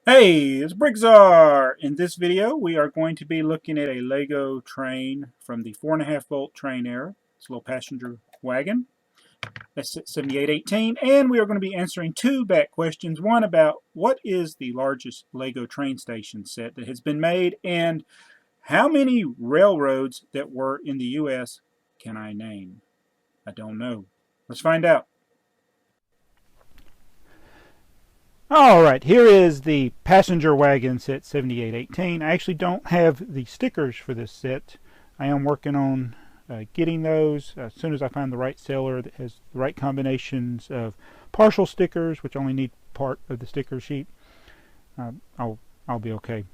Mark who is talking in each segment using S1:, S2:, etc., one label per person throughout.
S1: Hey, it's BrickTsar! In this video, we are going to be looking at a Lego train from the 4.5-volt train era. It's a little passenger wagon. That's 7818. And we are going to be answering two back questions. One about what is the largest Lego train station set that has been made, and how many railroads that were in the U.S. can I name? I don't know. Let's find out.
S2: Alright, here is the passenger wagon set 7818. I actually don't have the stickers for this set. I am working on getting those as soon as I find the right seller that has the right combinations of partial stickers, which only need part of the sticker sheet. I'll be okay.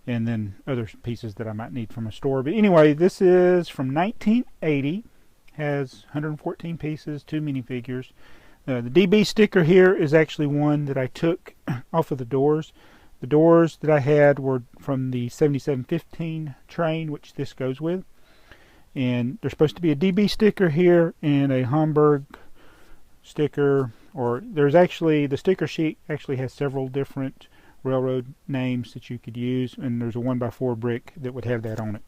S2: And then other pieces that I might need from a store. But anyway, this is from 1980. Has 114 pieces, 2 minifigures. The DB sticker here is actually one that I took off of the doors. The doors that I had were from the 7715 train, which this goes with. And there's supposed to be a DB sticker here and a Hamburg sticker. Or there's actually, the sticker sheet actually has several different railroad names that you could use. And there's a 1x4 brick that would have that on it.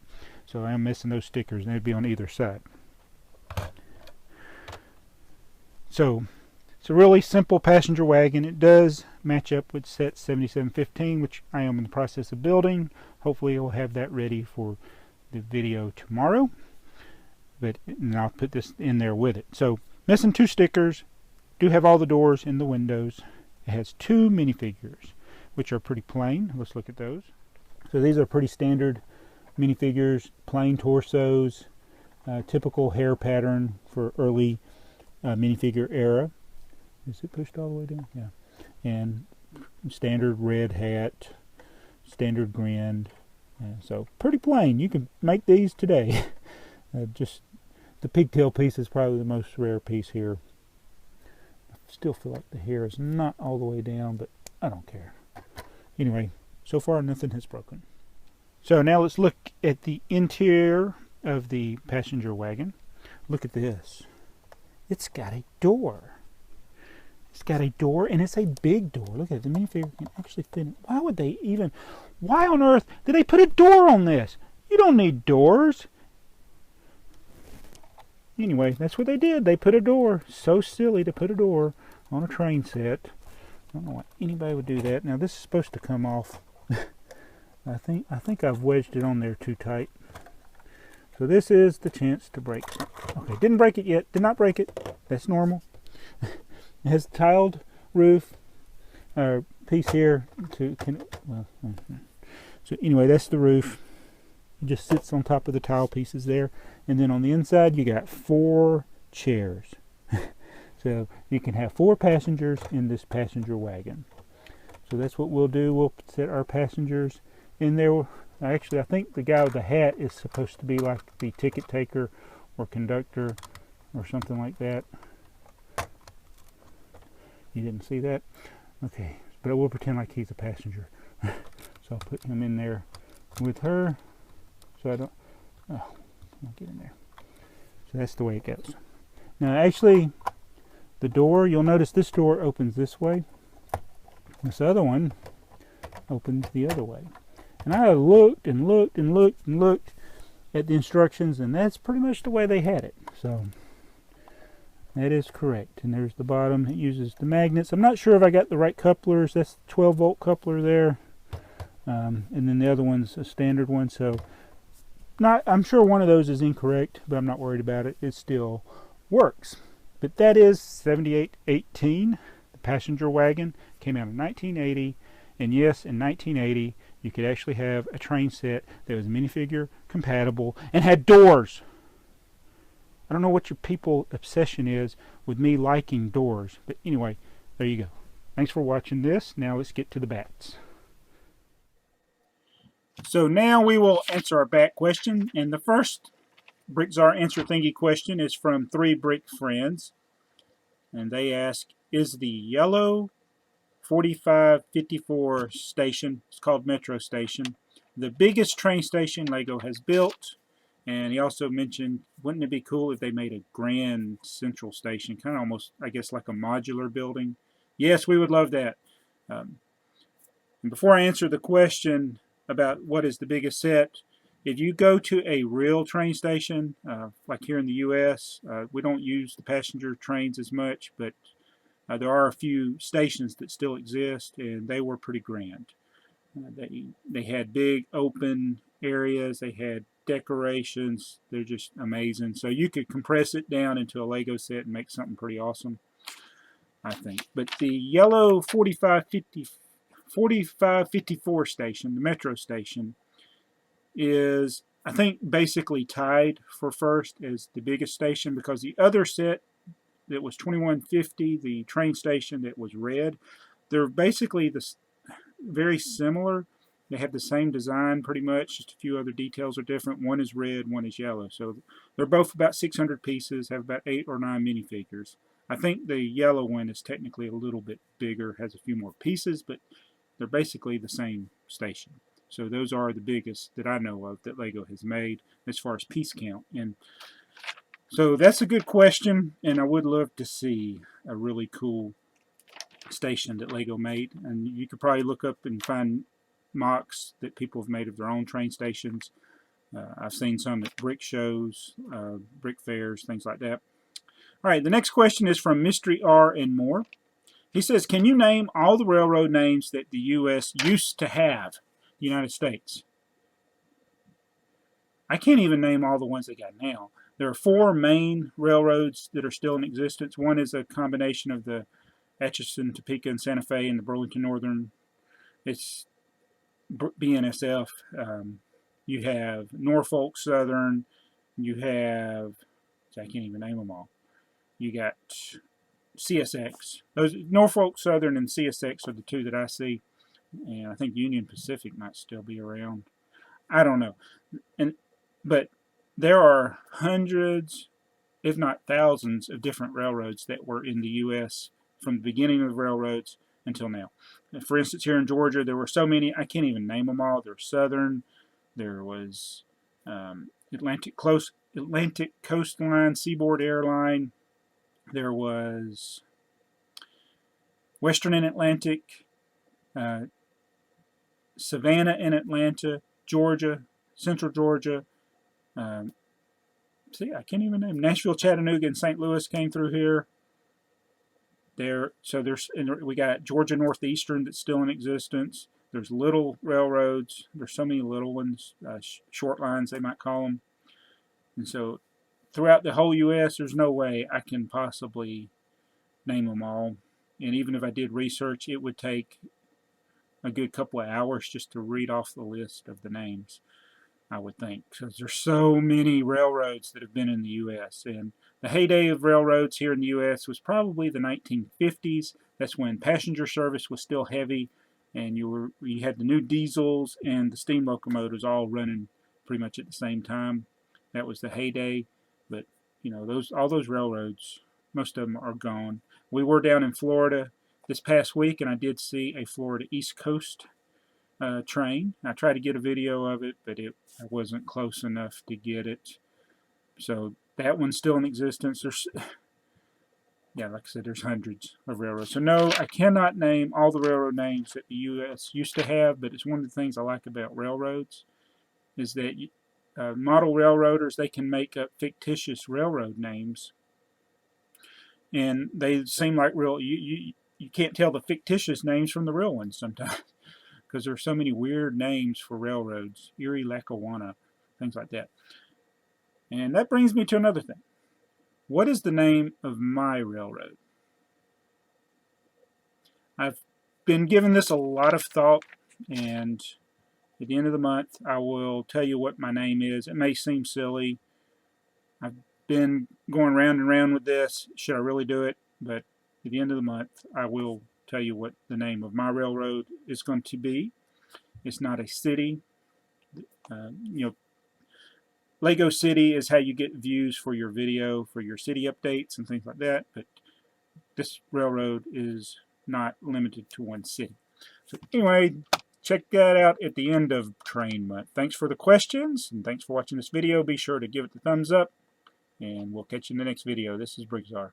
S2: So I am missing those stickers, and they'd be on either side. So it's a really simple passenger wagon. It does match up with set 7715, which I am in the process of building. Hopefully I'll have that ready for the video tomorrow. And I'll put this in there with it. So missing 2 stickers. Do have all the doors and the windows. It has 2 minifigures, which are pretty plain. Let's look at those. So these are pretty standard minifigures, plain torsos, typical hair pattern for early minifigure era. Is it pushed all the way down? Yeah. And standard red hat, standard grin. So pretty plain. You can make these today. Just the pigtail piece is probably the most rare piece here. I still feel like the hair is not all the way down, but I don't care. Anyway, so far nothing has broken. So now let's look at the interior of the passenger wagon. Look at this. It's got a door. It's got a door, and it's a big door. Look at it. The minifigure can actually fit in. Why on earth did they put a door on this? You don't need doors. Anyway, that's what they did. They put a door. So silly to put a door on a train set. I don't know why anybody would do that. Now this is supposed to come off. I think I've wedged it on there too tight. So this is the chance to break something. Okay, didn't break it yet. Did not break it. That's normal. It has tiled roof piece here. So anyway, that's the roof. It just sits on top of the tile pieces there. And then on the inside, you got 4 chairs. So you can have 4 passengers in this passenger wagon. So that's what we'll do. We'll set our passengers in there. Actually, I think the guy with the hat is supposed to be like the ticket taker or conductor or something like that. You didn't see that? Okay, but we'll pretend like he's a passenger. So I'll put him in there with her. So I don't, I'll get in there. So that's the way it goes. Now actually, the door, you'll notice this door opens this way. This other one opens the other way. And I looked and looked and looked and looked at the instructions, and that's pretty much the way they had it. So that is correct. And there's the bottom. It uses the magnets. I'm not sure if I got the right couplers. That's the 12-volt coupler there. And then the other one's a standard one. So I'm sure one of those is incorrect, but I'm not worried about it. It still works. But that is 7818. The passenger wagon came out in 1980. And yes, in 1980, you could actually have a train set that was minifigure compatible and had doors. I don't know what your people obsession is with me liking doors. But anyway, there you go. Thanks for watching this. Now let's get to the bats.
S1: So now we will answer our back question. And the first BrickTsar answer thingy question is from 3 Brick friends. And they ask, is the yellow 4554 station, it's called Metro Station, the biggest train station Lego has built? And he also mentioned, wouldn't it be cool if they made a grand central station, kind of almost, I guess, like a modular building? Yes, we would love that. And before I answer the question about what is the biggest set, if you go to a real train station, like here in the U.S., we don't use the passenger trains as much, but there are a few stations that still exist, and they were pretty grand. They had big open areas. They had decorations. They're just amazing. So you could compress it down into a Lego set and make something pretty awesome, I think. But the yellow 4554 station, the metro station, is, I think, basically tied for first as the biggest station, because the other set that was 2150, the train station that was red, they're basically very similar. They have the same design pretty much, just a few other details are different. One is red, one is yellow. So they're both about 600 pieces, have about 8 or 9 minifigures. I think the yellow one is technically a little bit bigger, has a few more pieces, but they're basically the same station. So those are the biggest that I know of that Lego has made as far as piece count. And so that's a good question, and I would love to see a really cool station that Lego made. And you could probably look up and find mocks that people have made of their own train stations. I've seen some at brick shows, brick fairs, things like that. All right, the next question is from MysteryR and more. He says, can you name all the railroad names that the U.S. used to have, the United States? I can't even name all the ones they got now. There are 4 main railroads that are still in existence. One is a combination of the Atchison, Topeka, and Santa Fe, and the Burlington Northern. It's BNSF. You have Norfolk Southern. You have, I can't even name them all. You got CSX. Those Norfolk Southern and CSX are the 2 that I see, and I think Union Pacific might still be around. I don't know, but there are hundreds, if not thousands, of different railroads that were in the U.S. from the beginning of the railroads until now. For instance, here in Georgia, there were so many, I can't even name them all. There's Southern, there was Atlantic Coastline, Seaboard Airline, there was Western and Atlantic, Savannah and Atlanta, Georgia, Central Georgia. See, I can't even name. Nashville, Chattanooga, and St. Louis came through here. We got Georgia Northeastern that's still in existence. There's little railroads. There's so many little ones, short lines they might call them. And so throughout the whole U.S., there's no way I can possibly name them all. And even if I did research, it would take a good couple of hours just to read off the list of the names, I would think, because there's so many railroads that have been in the U.S. And the heyday of railroads here in the U.S. was probably the 1950s. That's when passenger service was still heavy, and you had the new diesels and the steam locomotives all running pretty much at the same time. That was the heyday. But you know, all those railroads, most of them are gone. We were down in Florida this past week, and I did see a Florida East Coast train. I tried to get a video of it, but I wasn't close enough to get it. So that one's still in existence. Yeah, like I said, there's hundreds of railroads. So no, I cannot name all the railroad names that the U.S. used to have, but it's one of the things I like about railroads is that model railroaders, they can make up fictitious railroad names, and they seem like real. You can't tell the fictitious names from the real ones sometimes because there are so many weird names for railroads, Erie, Lackawanna, things like that. And that brings me to another thing. What is the name of my railroad? I've been giving this a lot of thought, and at the end of the month, I will tell you what my name is. It may seem silly. I've been going round and round with this. Should I really do it? But at the end of the month, I will tell you what the name of my railroad is going to be. It's not a city. Lego City is how you get views for your video, for your city updates and things like that. But this railroad is not limited to one city. So anyway, check that out at the end of Train Month. Thanks for the questions, and thanks for watching this video. Be sure to give it the thumbs up, and we'll catch you in the next video. This is BrickTsar.